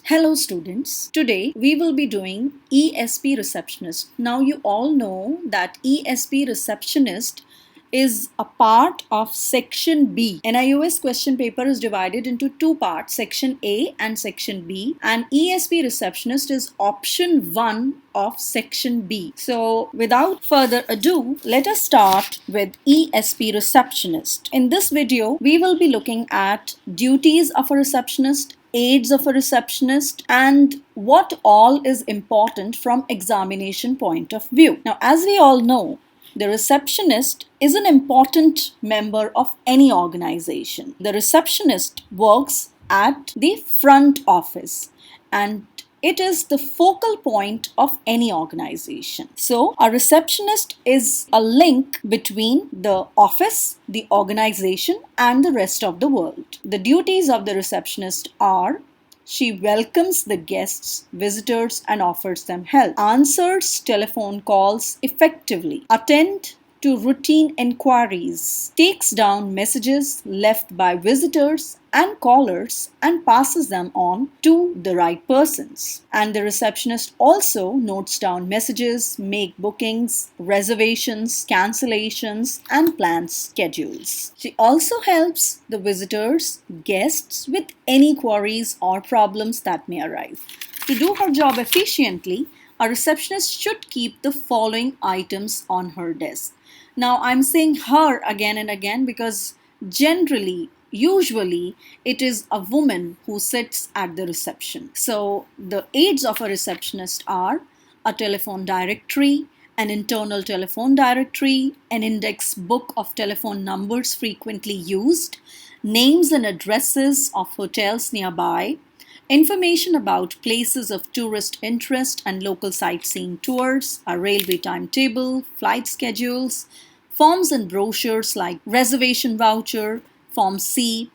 Hello students, today we will be doing ESP Receptionist. Now you all know that ESP Receptionist is a part of Section B. NIOS question paper is divided into two parts, Section A and Section B, and ESP Receptionist is option 1 of Section B. So without further ado, let us start with ESP Receptionist. In this video, we will be looking at duties of a receptionist, aids of a receptionist, and what all is important from examination point of view. Now, as we all know, the receptionist is an important member of any organization. The receptionist works at the front office and it is the focal point of any organization. So, a receptionist is a link between the office, the organization, and the rest of the world. The duties of the receptionist are: she welcomes the guests, visitors, and offers them help, answers telephone calls effectively, attend to routine inquiries, takes down messages left by visitors and callers and passes them on to the right persons. And the receptionist also notes down messages, make bookings, reservations, cancellations, and plans schedules. She also helps the visitors, guests with any queries or problems that may arise. To do her job efficiently, a receptionist should keep the following items on her desk. Now, I'm saying her again and again because usually, it is a woman who sits at the reception. So, the aids of a receptionist are a telephone directory, an internal telephone directory, an index book of telephone numbers frequently used, names and addresses of hotels nearby, information about places of tourist interest and local sightseeing tours, a railway timetable, flight schedules, forms and brochures like reservation voucher, Form C,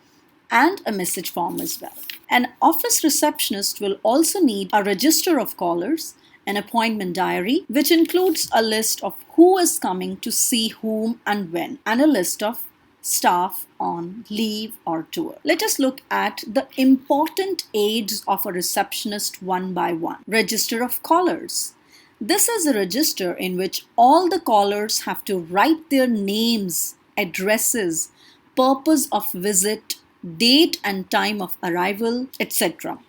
and a message form as well. An office receptionist will also need a register of callers, an appointment diary, which includes a list of who is coming to see whom and when, and a list of staff on leave or tour. Let us look at the important aids of a receptionist one by one. Register of callers. This is a register in which all the callers have to write their names, addresses, purpose of visit, date and time of arrival, etc.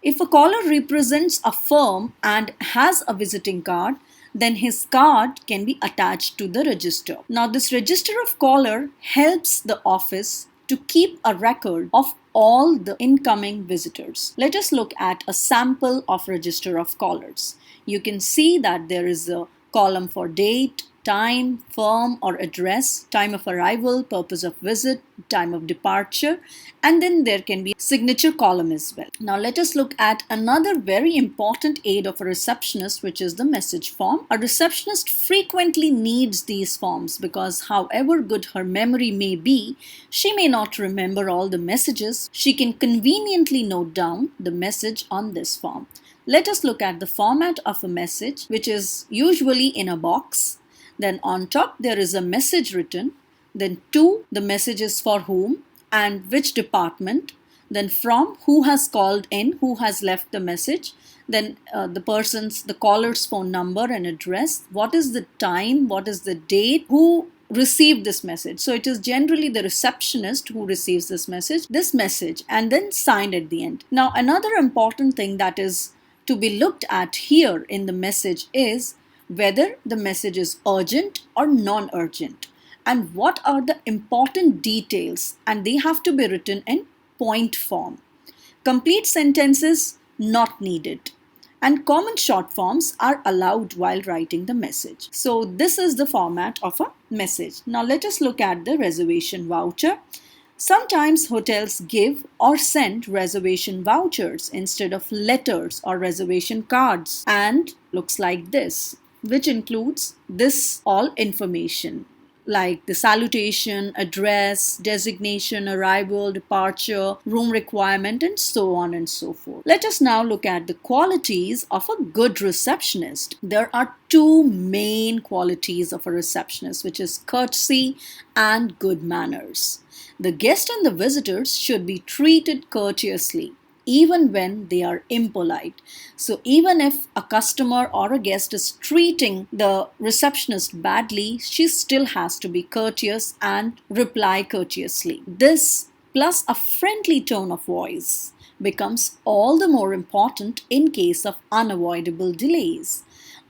If a caller represents a firm and has a visiting card, then his card can be attached to the register. Now, this register of caller helps the office to keep a record of all the incoming visitors. Let us look at a sample of register of callers. You can see that there is a column for date, time, firm or address, time of arrival, purpose of visit, time of departure, and then there can be a signature column as well. Now let us look at another very important aid of a receptionist, which is the message form. A receptionist frequently needs these forms because however good her memory may be, she may not remember all the messages. She can conveniently note down the message on this form. Let us look at the format of a message, which is usually in a box. Then on top there is a message written, then to, the message is for whom and which department, then from, who has called in, who has left the message, then the caller's phone number and address, what is the time, what is the date, who received this message. So it is generally the receptionist who receives this message, and then signed at the end. Now another important thing that is to be looked at here in the message is whether the message is urgent or non-urgent, and what are the important details, and they have to be written in point form. Complete sentences not needed, and common short forms are allowed while writing the message. So this is the format of a message. Now let us look at the reservation voucher. Sometimes hotels give or send reservation vouchers instead of letters or reservation cards, and looks like this, which includes this all information like the salutation, address, designation, arrival, departure, room requirement, and so on and so forth. Let us now look at the qualities of a good receptionist. There are two main qualities of a receptionist, which is courtesy and good manners. The guest and the visitors should be treated courteously. even when they are impolite. So even if a customer or a guest is treating the receptionist badly, she still has to be courteous and reply courteously. This, plus a friendly tone of voice, becomes all the more important in case of unavoidable delays.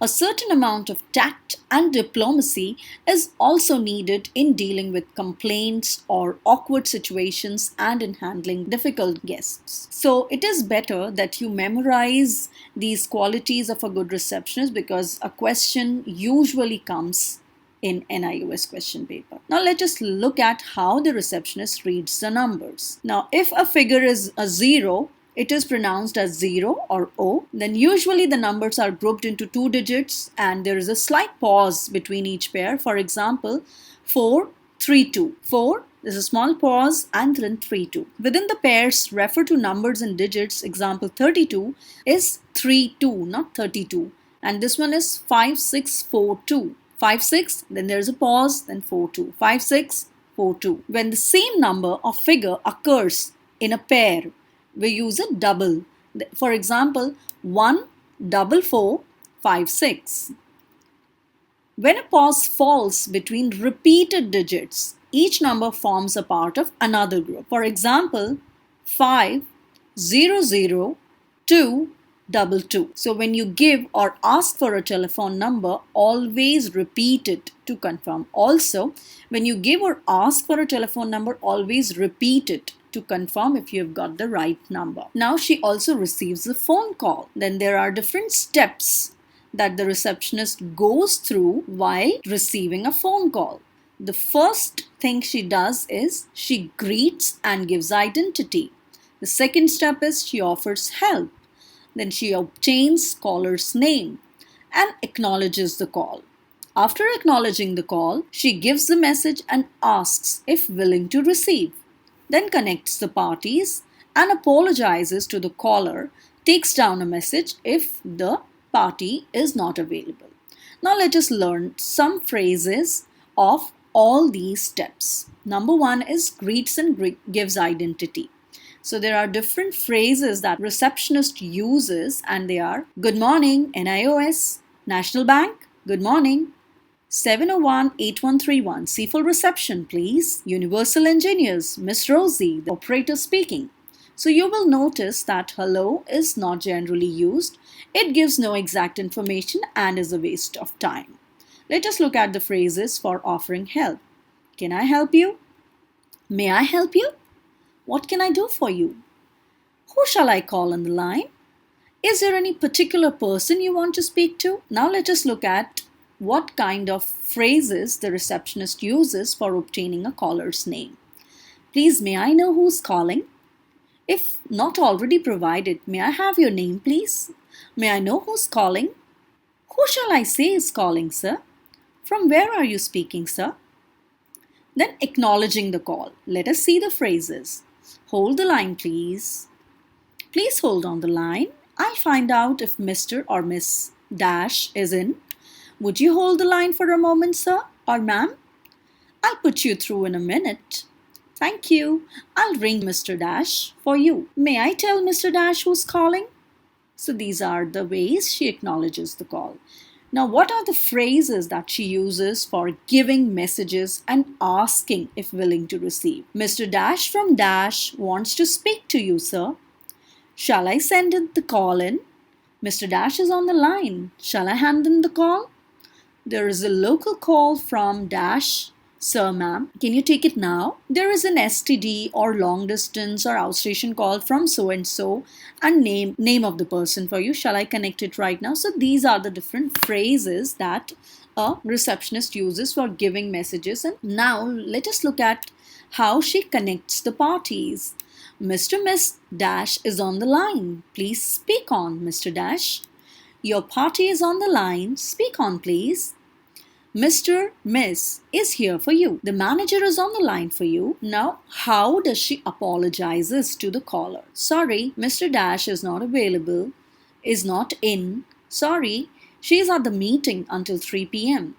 A certain amount of tact and diplomacy is also needed in dealing with complaints or awkward situations and in handling difficult guests. So, it is better that you memorize these qualities of a good receptionist because a question usually comes in NIOS question paper. Now let us look at how the receptionist reads the numbers. Now if a figure is a 0, it is pronounced as 0 or O. Then usually the numbers are grouped into 2 digits and there is a slight pause between each pair. For example, 4, 3, 2. 4, there's a small pause and then 3, 2. Within the pairs, refer to numbers and digits. Example 32 is 3, 2, not 32. And this one is 5, 6, 4, 2. 5, 6, then there's a pause, then 4, 2. 5, 6, 4, 2. When the same number or figure occurs in a pair, we use a double. For example, 1, 4, 4, 5, 6. When a pause falls between repeated digits, each number forms a part of another group. For example, 5, 0, 0, 2, 2, 2. So when you give or ask for a telephone number, always repeat it to confirm. Also, when you give or ask for a telephone number, always repeat it to confirm if you have got the right number. Now she also receives a phone call. Then there are different steps that the receptionist goes through while receiving a phone call. The first thing she does is she greets and gives identity. The second step is she offers help. Then she obtains caller's name and acknowledges the call. After acknowledging the call, she gives the message and asks if willing to receive. Then connects the parties and apologizes to the caller, takes down a message if the party is not available. Now let us learn some phrases of all these steps. Number 1 is greets and gives identity. So there are different phrases that receptionist uses and they are good morning, NIOS, National Bank, good morning, 701-8131, see for reception please, Universal Engineers, Miss Rosie, the operator speaking. So you will notice that hello is not generally used. It gives no exact information and is a waste of time. Let us look at the phrases for offering help. Can I help you? May I help you? What can I do for you? Who shall I call on the line? Is there any particular person you want to speak to? Now let us look at what kind of phrases the receptionist uses for obtaining a caller's name. Please, may I know who's calling? If not already provided, may I have your name, please? May I know who's calling? Who shall I say is calling, sir? From where are you speaking, sir? Then acknowledging the call. Let us see the phrases. Hold the line, please. Please hold on the line. I'll find out if Mr. or Miss Dash is in. Would you hold the line for a moment, sir or ma'am? I'll put you through in a minute. Thank you. I'll ring Mr. Dash for you. May I tell Mr. Dash who's calling? So these are the ways she acknowledges the call. Now, what are the phrases that she uses for giving messages and asking if willing to receive? Mr. Dash from Dash wants to speak to you, sir. Shall I send the call in? Mr. Dash is on the line. Shall I hand in the call? There is a local call from Dash. Sir, ma'am, can you take it now? There is an STD or long distance or outstation call from so-and-so and name of the person for you. Shall I connect it right now? So these are the different phrases that a receptionist uses for giving messages. And now let us look at how she connects the parties. Mr. Miss Dash is on the line. Please speak on, Mr. Dash. Your party is on the line. Speak on, please. Mr. Miss is here for you. The manager is on the line for you. Now, how does she apologizes to the caller? Sorry, Mr. Dash is not available, is not in. Sorry, she is at the meeting until 3 p.m.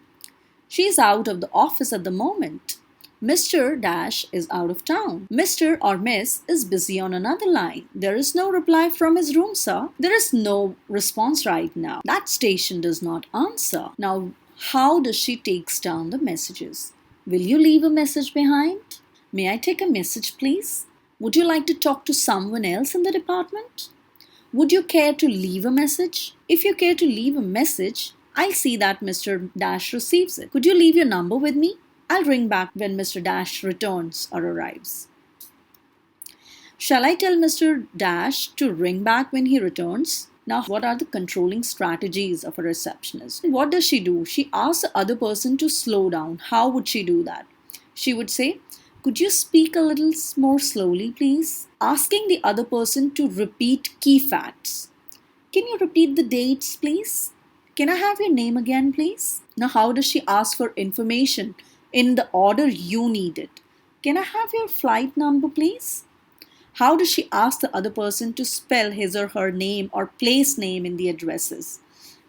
She is out of the office at the moment. Mr. Dash is out of town. Mr. or Miss is busy on another line. There is no reply from his room, sir. There is no response right now. That station does not answer. Now, how does she takes down the messages? Will you leave a message behind? May I take a message, please? Would you like to talk to someone else in the department? Would you care to leave a message? If you care to leave a message, I'll see that Mr. Dash receives it. Could you leave your number with me? I'll ring back when Mr. Dash returns or arrives. Shall I tell Mr. Dash to ring back when he returns? Now, what are the controlling strategies of a receptionist? What does she do? She asks the other person to slow down. How would she do that? She would say, could you speak a little more slowly, please? Asking the other person to repeat key facts. Can you repeat the dates, please? Can I have your name again, please? Now, how does she ask for information in the order you need it? Can I have your flight number, please? How does she ask the other person to spell his or her name or place name in the addresses?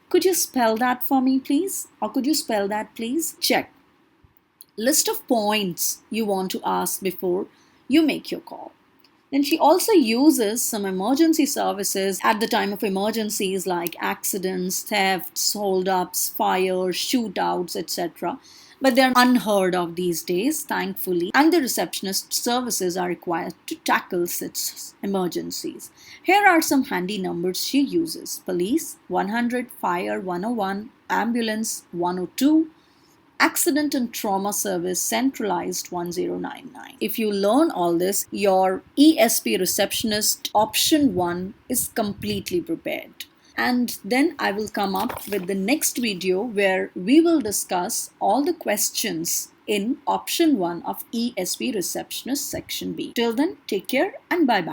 Could you spell that for me, please? Or could you spell that, please? Check. List of points you want to ask before you make your call. Then she also uses some emergency services at the time of emergencies like accidents, thefts, holdups, fires, shootouts, etc. But they're unheard of these days, thankfully, and the receptionist services are required to tackle such emergencies. Here are some handy numbers she uses. Police 100, Fire 101, Ambulance 102, Accident and Trauma Service Centralized 1099. If you learn all this, your ESP Receptionist option 1 is completely prepared. And then I will come up with the next video where we will discuss all the questions in option 1 of ESP Receptionist Section B. Till then, take care and bye-bye.